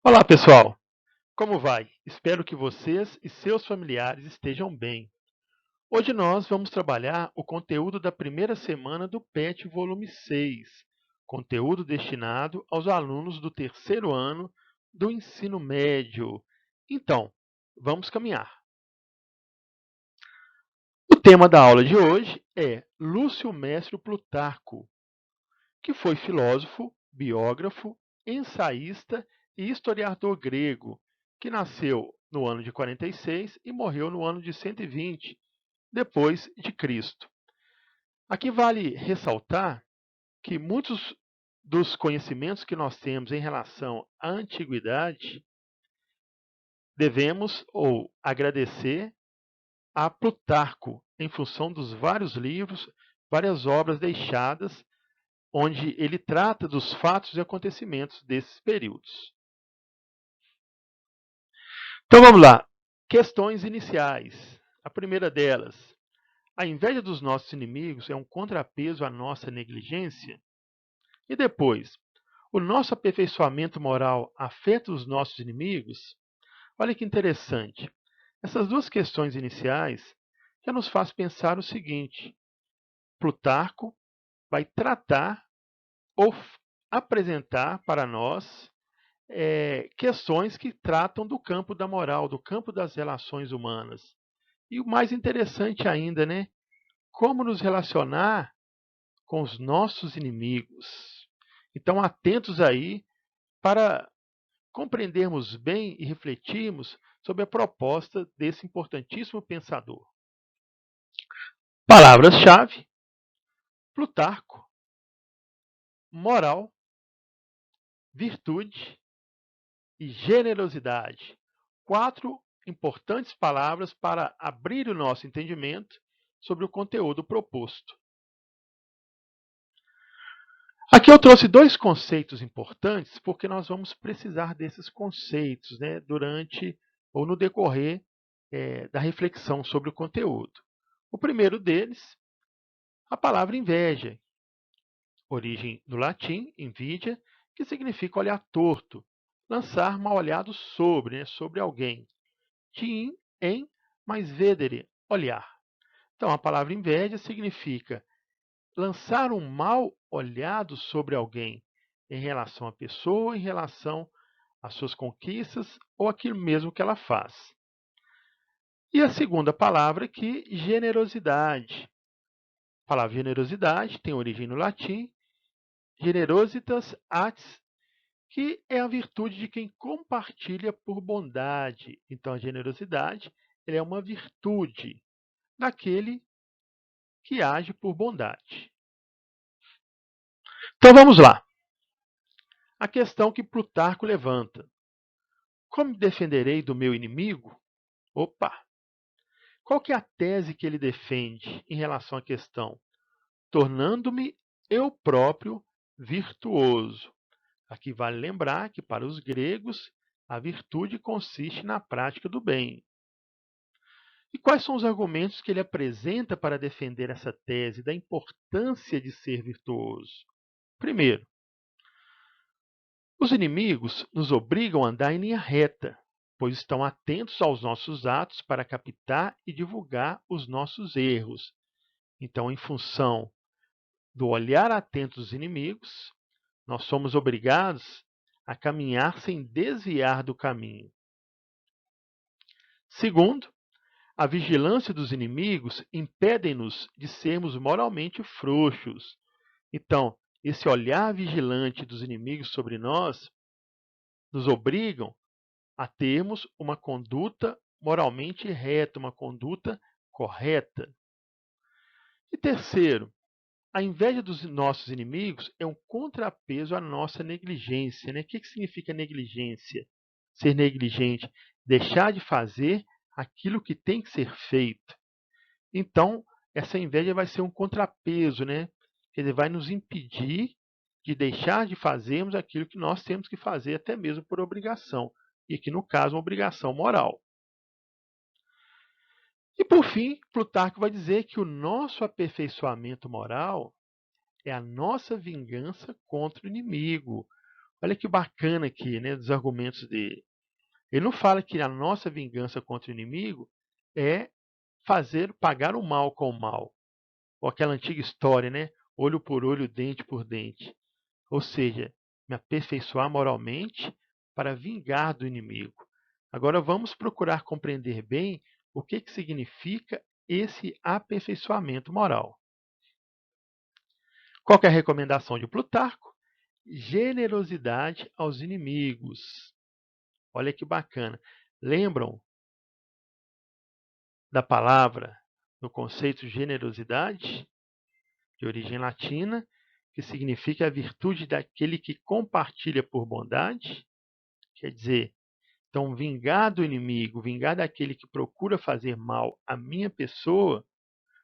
Olá, pessoal! Como vai? Espero que vocês e seus familiares estejam bem. Hoje nós vamos trabalhar o conteúdo da primeira semana do PET Volume 6, conteúdo destinado aos alunos do terceiro ano do ensino médio. Então, vamos caminhar. O tema da aula de hoje é Lúcio Mestre Plutarco, que foi filósofo, biógrafo, ensaísta e historiador grego, que nasceu no ano de 46 e morreu no ano de 120 depois de Cristo. Aqui vale ressaltar que muitos dos conhecimentos que nós temos em relação à antiguidade devemos ou agradecer a Plutarco, em função dos vários livros, várias obras deixadas onde ele trata dos fatos e acontecimentos desses períodos. Então vamos lá. Questões iniciais. A primeira delas: a inveja dos nossos inimigos é um contrapeso à nossa negligência? E depois, o nosso aperfeiçoamento moral afeta os nossos inimigos? Olha que interessante. Essas duas questões iniciais já nos faz pensar o seguinte: Plutarco vai tratar ou apresentar para nós questões que tratam do campo da moral, do campo das relações humanas. E o mais interessante ainda, né? Como nos relacionar com os nossos inimigos. Então, atentos aí para compreendermos bem e refletirmos sobre a proposta desse importantíssimo pensador. Palavras-chave: Plutarco, moral, virtude e generosidade. Quatro importantes palavras para abrir o nosso entendimento sobre o conteúdo proposto. Aqui eu trouxe dois conceitos importantes, porque nós vamos precisar desses conceitos, né, durante ou no decorrer da reflexão sobre o conteúdo. O primeiro deles, a palavra inveja, origem do latim, invidia, que significa olhar torto, lançar mal olhado sobre, né, sobre alguém. Tim, em, mais vedere, olhar. Então, a palavra inveja significa lançar um mal olhado sobre alguém em relação à pessoa, em relação às suas conquistas ou aquilo mesmo que ela faz. E a segunda palavra aqui, generosidade. A palavra generosidade tem origem no latim, generositas artis, que é a virtude de quem compartilha por bondade. Então, a generosidade é uma virtude daquele que age por bondade. Então vamos lá. A questão que Plutarco levanta: como me defenderei do meu inimigo? Opa! Qual que é a tese que ele defende em relação à questão? Tornando-me eu próprio virtuoso. Aqui vale lembrar que para os gregos a virtude consiste na prática do bem. E quais são os argumentos que ele apresenta para defender essa tese da importância de ser virtuoso? Primeiro, os inimigos nos obrigam a andar em linha reta, pois estão atentos aos nossos atos para captar e divulgar os nossos erros. Então, em função do olhar atento dos inimigos, nós somos obrigados a caminhar sem desviar do caminho. Segundo, a vigilância dos inimigos impede-nos de sermos moralmente frouxos. Então, esse olhar vigilante dos inimigos sobre nós nos obrigam a termos uma conduta moralmente reta, uma conduta correta. E terceiro, a inveja dos nossos inimigos é um contrapeso à nossa negligência. Né? O que significa negligência? Ser negligente, deixar de fazer aquilo que tem que ser feito. Então, essa inveja vai ser um contrapeso, né? Ele vai nos impedir de deixar de fazermos aquilo que nós temos que fazer, até mesmo por obrigação. E aqui, no caso, uma obrigação moral. E, por fim, Plutarco vai dizer que o nosso aperfeiçoamento moral é a nossa vingança contra o inimigo. Olha que bacana aqui, né, dos argumentos dele. Ele não fala que a nossa vingança contra o inimigo é pagar o mal com o mal, ou aquela antiga história, né? Olho por olho, dente por dente. Ou seja, me aperfeiçoar moralmente para vingar do inimigo. Agora vamos procurar compreender bem o que significa esse aperfeiçoamento moral. Qual que é a recomendação de Plutarco? Generosidade aos inimigos. Olha que bacana. Lembram da palavra no conceito generosidade, de origem latina, que significa a virtude daquele que compartilha por bondade? Quer dizer, então, vingar do inimigo, vingar daquele que procura fazer mal à minha pessoa,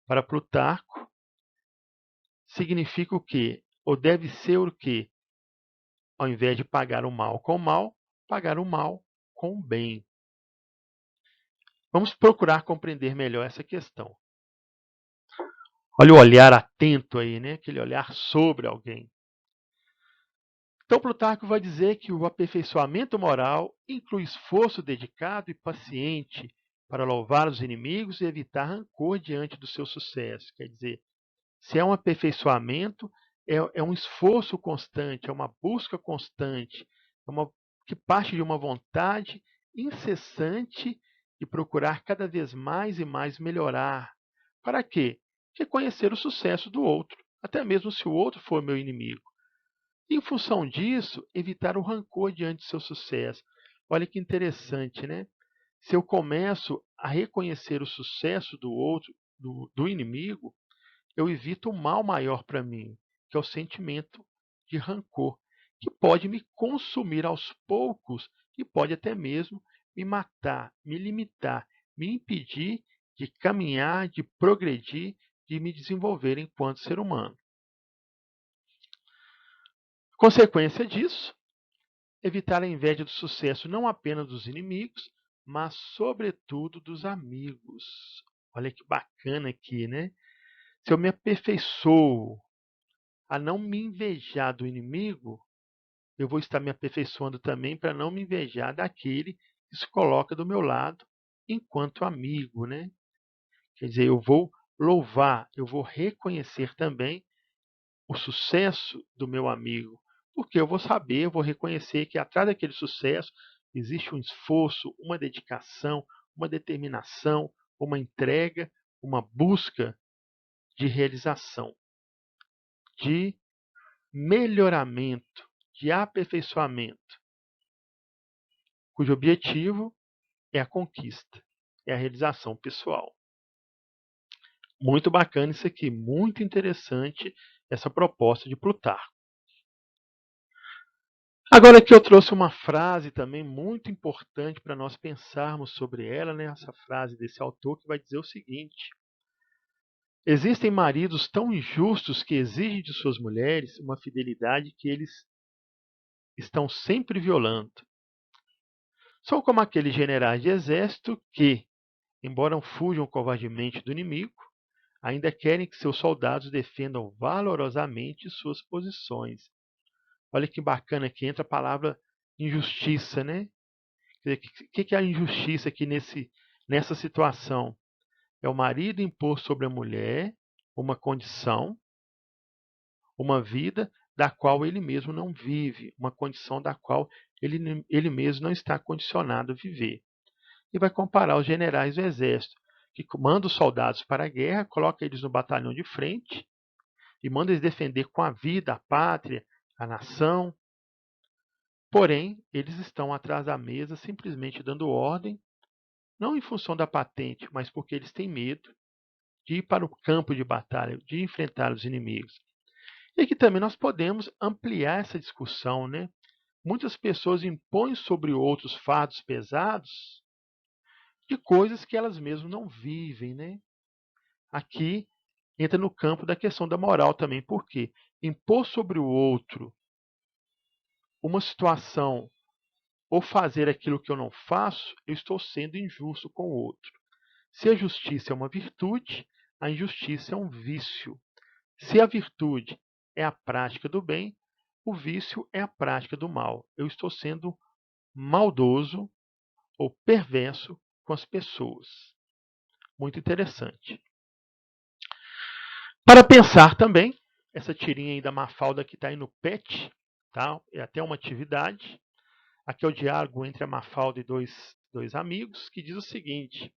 para Plutarco, significa o quê? Ou deve ser o quê? Ao invés de pagar o mal com o mal, pagar o mal com o bem. Vamos procurar compreender melhor essa questão. Olha o olhar atento aí, né? Aquele olhar sobre alguém. Então, Plutarco vai dizer que o aperfeiçoamento moral inclui esforço dedicado e paciente para louvar os inimigos e evitar rancor diante do seu sucesso. Quer dizer, se é um aperfeiçoamento, é um esforço constante, é uma busca constante, que parte de uma vontade incessante de procurar cada vez mais e mais melhorar. Para quê? Reconhecer o sucesso do outro, até mesmo se o outro for meu inimigo. Em função disso, evitar o rancor diante do seu sucesso. Olha que interessante, né? Se eu começo a reconhecer o sucesso do outro, do inimigo, eu evito o mal maior para mim, que é o sentimento de rancor, que pode me consumir aos poucos e pode até mesmo me matar, me limitar, me impedir de caminhar, de progredir, de me desenvolver enquanto ser humano. Consequência disso, evitar a inveja do sucesso não apenas dos inimigos, mas sobretudo dos amigos. Olha que bacana aqui, né? Se eu me aperfeiçoo a não me invejar do inimigo, eu vou estar me aperfeiçoando também para não me invejar daquele que se coloca do meu lado enquanto amigo, né? Quer dizer, eu vou louvar, eu vou reconhecer também o sucesso do meu amigo, porque eu vou saber, eu vou reconhecer que atrás daquele sucesso existe um esforço, uma dedicação, uma determinação, uma entrega, uma busca de realização, de melhoramento, de aperfeiçoamento, cujo objetivo é a conquista, é a realização pessoal. Muito bacana isso aqui, muito interessante essa proposta de Plutarco. Agora aqui eu trouxe uma frase também muito importante para nós pensarmos sobre ela, né? Essa frase desse autor que vai dizer o seguinte: existem maridos tão injustos que exigem de suas mulheres uma fidelidade que eles estão sempre violando. São como aqueles generais de exército que, embora fujam covardemente do inimigo, ainda querem que seus soldados defendam valorosamente suas posições. Olha que bacana que entra a palavra injustiça, né? O que é a injustiça aqui nessa situação? É o marido impor sobre a mulher uma condição, uma vida da qual ele mesmo não vive, uma condição da qual ele mesmo não está condicionado a viver. E vai comparar os generais do exército, que manda os soldados para a guerra, coloca eles no batalhão de frente e manda eles defender com a vida a pátria, a nação. Porém, eles estão atrás da mesa simplesmente dando ordem, não em função da patente, mas porque eles têm medo de ir para o campo de batalha, de enfrentar os inimigos. E aqui também nós podemos ampliar essa discussão, né? Muitas pessoas impõem sobre outros fardos pesados de coisas que elas mesmas não vivem, né? Aqui entra no campo da questão da moral também, porque impor sobre o outro uma situação ou fazer aquilo que eu não faço, eu estou sendo injusto com o outro. Se a justiça é uma virtude, a injustiça é um vício. Se a virtude é a prática do bem, o vício é a prática do mal. Eu estou sendo maldoso ou perverso com as pessoas. Muito interessante. Para pensar também, essa tirinha aí da Mafalda que está aí no PET, tá? É até uma atividade. Aqui é o diálogo entre a Mafalda e dois amigos, que diz o seguinte: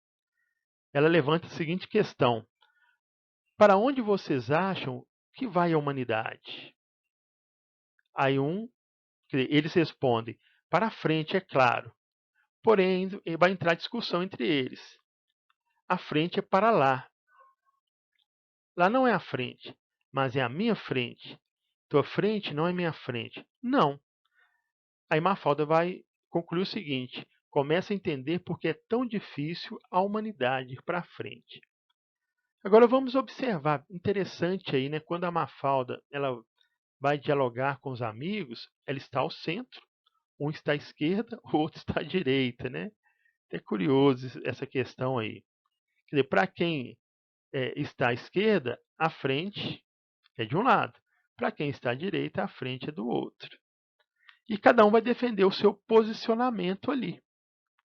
ela levanta a seguinte questão: para onde vocês acham que vai a humanidade? Aí eles respondem: para frente, é claro. Porém, vai entrar discussão entre eles. A frente é para lá. Lá não é a frente, mas é a minha frente. Tua frente não é minha frente. Não. Aí Mafalda vai concluir o seguinte: começa a entender por que é tão difícil a humanidade ir para frente. Agora vamos observar, interessante aí, né? Quando a Mafalda ela vai dialogar com os amigos, ela está ao centro, um está à esquerda, o outro está à direita, né? É curioso essa questão aí. Quer dizer, para quem está à esquerda, a frente é de um lado. Para quem está à direita, a frente é do outro. E cada um vai defender o seu posicionamento ali,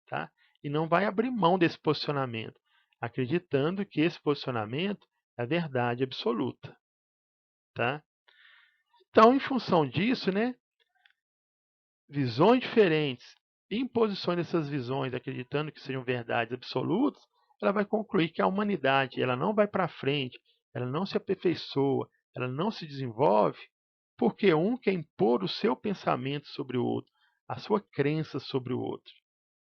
tá? E não vai abrir mão desse posicionamento, acreditando que esse posicionamento é a verdade absoluta, tá? Então, em função disso, né, visões diferentes, imposições dessas visões, acreditando que sejam verdades absolutas, ela vai concluir que a humanidade ela não vai para frente, ela não se aperfeiçoa, ela não se desenvolve, porque um quer impor o seu pensamento sobre o outro, a sua crença sobre o outro,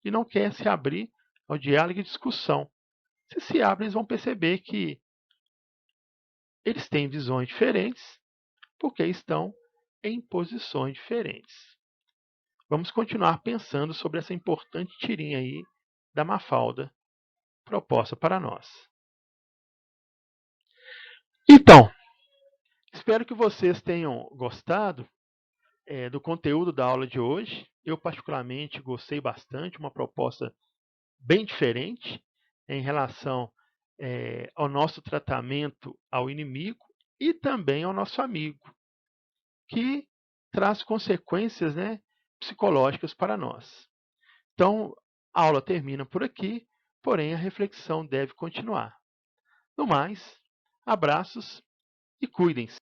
e não quer se abrir ao diálogo e discussão. Se abrem, eles vão perceber que eles têm visões diferentes, porque estão em posições diferentes. Vamos continuar pensando sobre essa importante tirinha aí da Mafalda proposta para nós. Então, espero que vocês tenham gostado do conteúdo da aula de hoje. Eu particularmente gostei bastante, uma proposta bem diferente em relação ao nosso tratamento ao inimigo e também ao nosso amigo, que traz consequências, né, psicológicas para nós. Então, a aula termina por aqui, porém a reflexão deve continuar. No mais, abraços e cuidem-se.